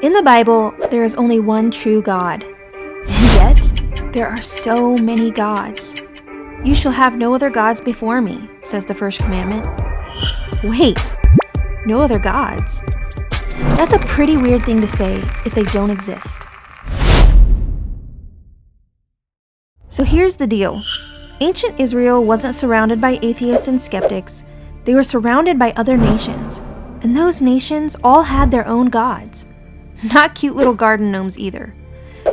In the Bible, there is only one true God, and yet there are so many gods. You shall have no other gods before me, says the first commandment. Wait, no other gods? That's a pretty weird thing to say if they don't exist. So here's the deal. Ancient Israel wasn't surrounded by atheists and skeptics. They were surrounded by other nations, and those nations all had their own gods. Not cute little garden gnomes either.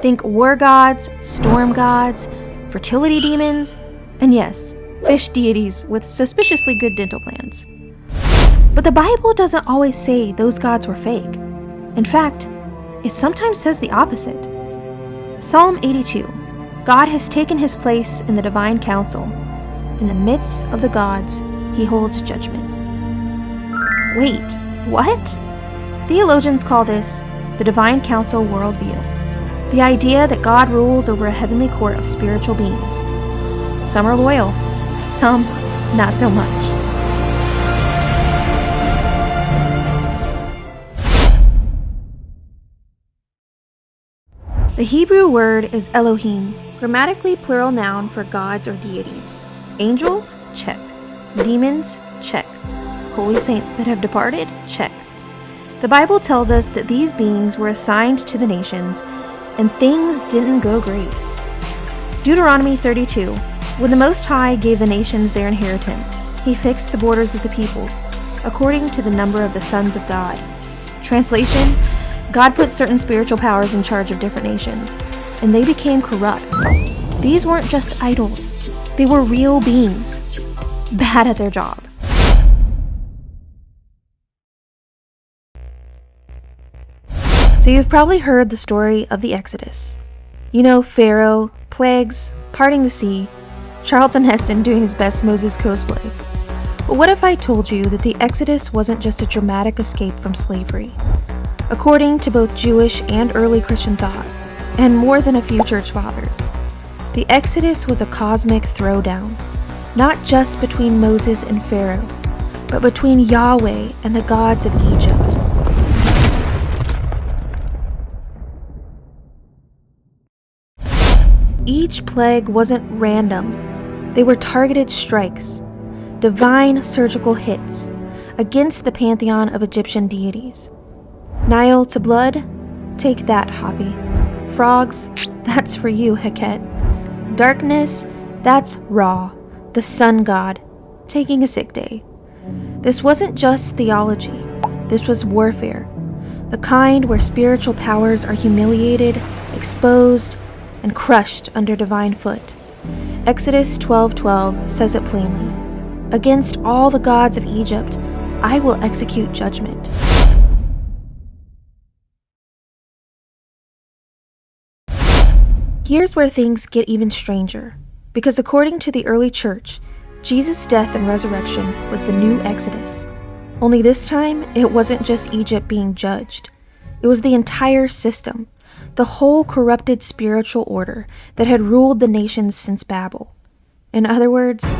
Think war gods, storm gods, fertility demons, and yes, fish deities with suspiciously good dental plans. But the Bible doesn't always say those gods were fake. In fact, it sometimes says the opposite. Psalm 82. God has taken his place in the divine council. In the midst of the gods, he holds judgment. Wait, what? Theologians call this the divine council worldview, the idea that God rules over a heavenly court of spiritual beings. Some are loyal, some not so much. The Hebrew word is Elohim, grammatically plural noun for gods or deities. Angels? Check. Demons? Check. Holy saints that have departed? Check. The Bible tells us that these beings were assigned to the nations, and things didn't go great. Deuteronomy 32. When the Most High gave the nations their inheritance, he fixed the borders of the peoples, according to the number of the sons of God. Translation: God put certain spiritual powers in charge of different nations, and they became corrupt. These weren't just idols. They were real beings, bad at their job. So you've probably heard the story of the Exodus. You know, Pharaoh, plagues, parting the sea, Charlton Heston doing his best Moses cosplay. But what if I told you that the Exodus wasn't just a dramatic escape from slavery? According to both Jewish and early Christian thought, and more than a few church fathers, the Exodus was a cosmic throwdown, not just between Moses and Pharaoh, but between Yahweh and the gods of Egypt. Each plague wasn't random. They were targeted strikes, divine surgical hits, against the pantheon of Egyptian deities. Nile to blood? Take that, Hapi. Frogs? That's for you, Heket. Darkness? That's Ra, the sun god, taking a sick day. This wasn't just theology. This was warfare. The kind where spiritual powers are humiliated, exposed, and crushed under divine foot. Exodus 12:12 says it plainly. Against all the gods of Egypt, I will execute judgment. Here's where things get even stranger, because according to the early church, Jesus' death and resurrection was the new Exodus. Only this time, it wasn't just Egypt being judged. It was the entire system, the whole corrupted spiritual order that had ruled the nations since Babel. In other words,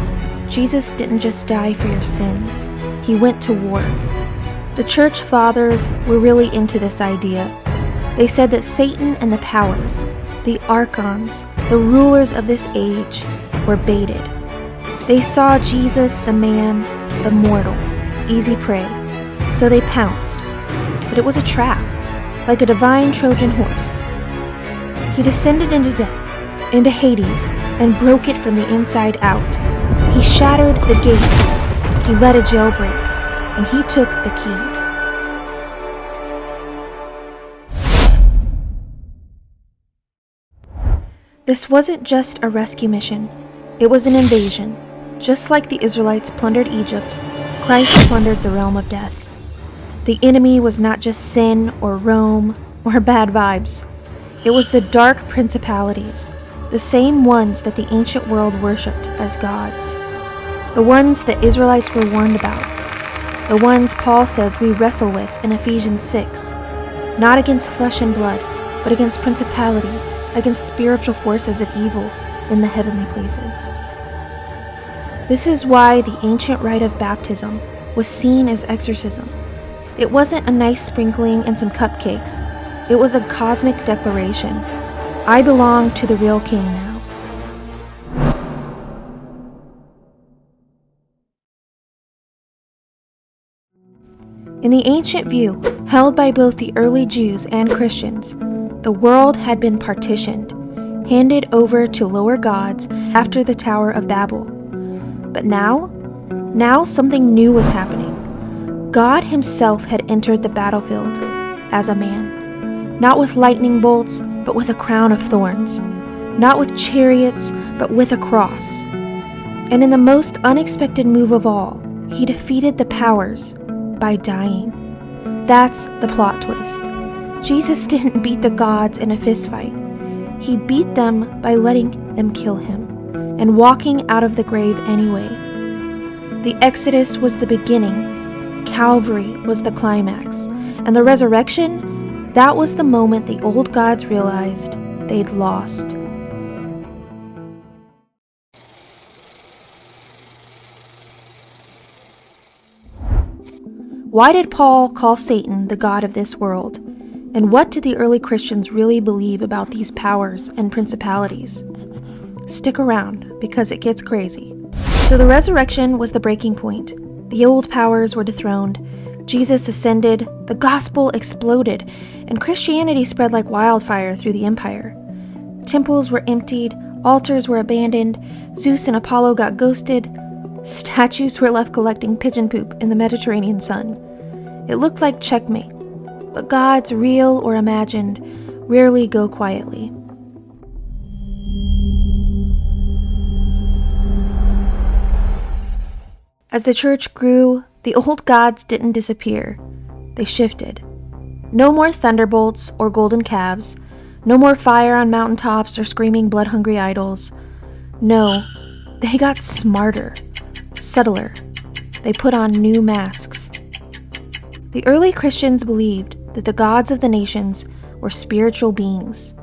Jesus didn't just die for your sins, he went to war. The church fathers were really into this idea. They said that Satan and the powers, the archons, the rulers of this age, were baited. They saw Jesus, the man, the mortal, easy prey, so they pounced. But it was a trap, like a divine Trojan horse. He descended into death, into Hades, and broke it from the inside out. He shattered the gates, he led a jailbreak, and he took the keys. This wasn't just a rescue mission, it was an invasion. Just like the Israelites plundered Egypt, Christ plundered the realm of death. The enemy was not just sin or Rome or bad vibes. It was the dark principalities, the same ones that the ancient world worshipped as gods. The ones the Israelites were warned about. The ones Paul says we wrestle with in Ephesians 6. Not against flesh and blood, but against principalities, against spiritual forces of evil in the heavenly places. This is why the ancient rite of baptism was seen as exorcism. It wasn't a nice sprinkling and some cupcakes. It was a cosmic declaration. I belong to the real king now. In the ancient view, held by both the early Jews and Christians, the world had been partitioned, handed over to lower gods after the Tower of Babel. But now something new was happening. God himself had entered the battlefield as a man, not with lightning bolts, but with a crown of thorns, not with chariots, but with a cross. And in the most unexpected move of all, he defeated the powers by dying. That's the plot twist. Jesus didn't beat the gods in a fistfight. He beat them by letting them kill him and walking out of the grave anyway. The Exodus was the beginning, Calvary was the climax, and the resurrection, that was the moment the old gods realized they'd lost. Why did Paul call Satan the god of this world? And what did the early Christians really believe about these powers and principalities? Stick around, because it gets crazy. So the resurrection was the breaking point. The old powers were dethroned, Jesus ascended, the gospel exploded, and Christianity spread like wildfire through the empire. Temples were emptied, altars were abandoned, Zeus and Apollo got ghosted, statues were left collecting pigeon poop in the Mediterranean sun. It looked like checkmate, but gods, real or imagined, rarely go quietly. As the church grew, the old gods didn't disappear. They shifted. No more thunderbolts or golden calves, no more fire on mountaintops or screaming blood-hungry idols. No, they got smarter, subtler. They put on new masks. The early Christians believed that the gods of the nations were spiritual beings,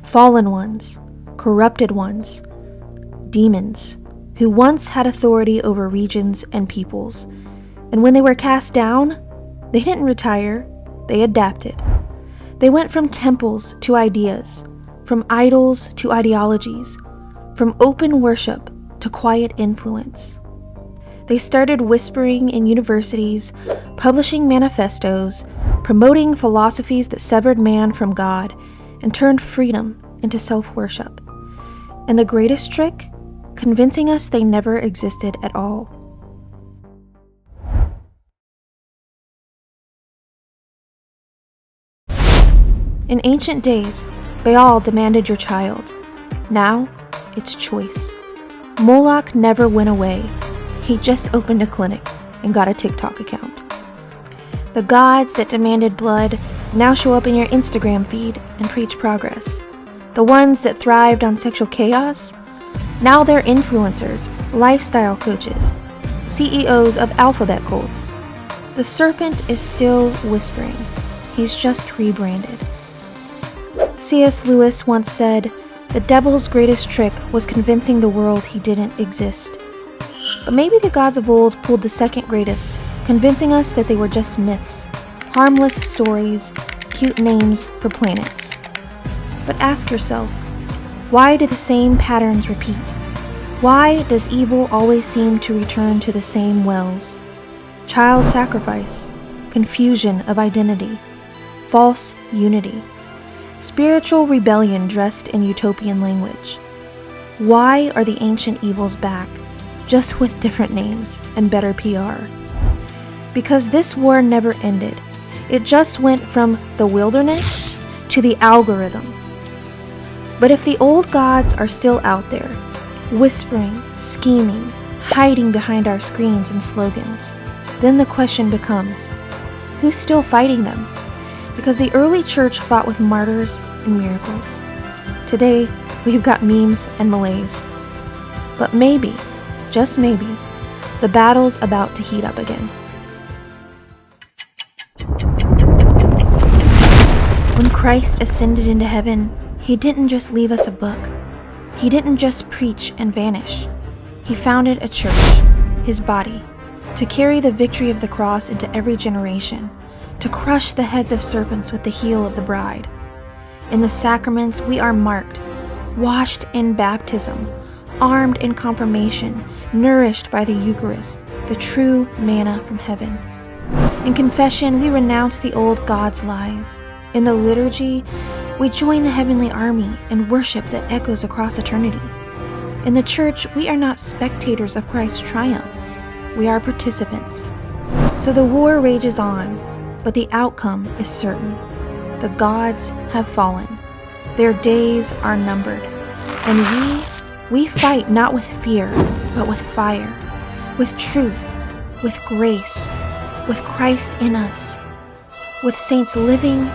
fallen ones, corrupted ones, demons, who once had authority over regions and peoples. And when they were cast down, they didn't retire, they adapted. They went from temples to ideas, from idols to ideologies, from open worship to quiet influence. They started whispering in universities, publishing manifestos, promoting philosophies that severed man from God and turned freedom into self-worship. And the greatest trick? Convincing us they never existed at all. In ancient days, Baal demanded your child. Now, it's choice. Moloch never went away. He just opened a clinic and got a TikTok account. The gods that demanded blood now show up in your Instagram feed and preach progress. The ones that thrived on sexual chaos, now they're influencers, lifestyle coaches, CEOs of alphabet cults. The serpent is still whispering. He's just rebranded. C.S. Lewis once said, "The devil's greatest trick was convincing the world he didn't exist." But maybe the gods of old pulled the second greatest, convincing us that they were just myths, harmless stories, cute names for planets. But ask yourself, why do the same patterns repeat? Why does evil always seem to return to the same wells? Child sacrifice, confusion of identity, false unity, spiritual rebellion dressed in utopian language. Why are the ancient evils back, just with different names and better PR? Because this war never ended. It just went from the wilderness to the algorithm. But if the old gods are still out there, whispering, scheming, hiding behind our screens and slogans, then the question becomes, who's still fighting them? Because the early church fought with martyrs and miracles. Today, we've got memes and malaise. But maybe, just maybe, the battle's about to heat up again. When Christ ascended into heaven, he didn't just leave us a book. He didn't just preach and vanish. He founded a church, his body, to carry the victory of the cross into every generation, to crush the heads of serpents with the heel of the bride. In the sacraments, we are marked, washed in baptism, armed in confirmation, nourished by the Eucharist, the true manna from heaven. In confession, we renounce the old God's lies. In the liturgy, we join the heavenly army and worship that echoes across eternity. In the church, we are not spectators of Christ's triumph. We are participants. So the war rages on, but the outcome is certain. The gods have fallen. Their days are numbered. And we fight not with fear, but with fire, with truth, with grace, with Christ in us, with saints living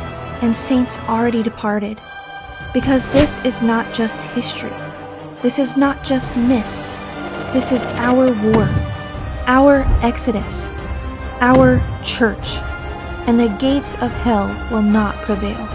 and saints already departed. Because this is not just history. This is not just myth. This is our war, our exodus, our church, and the gates of hell will not prevail.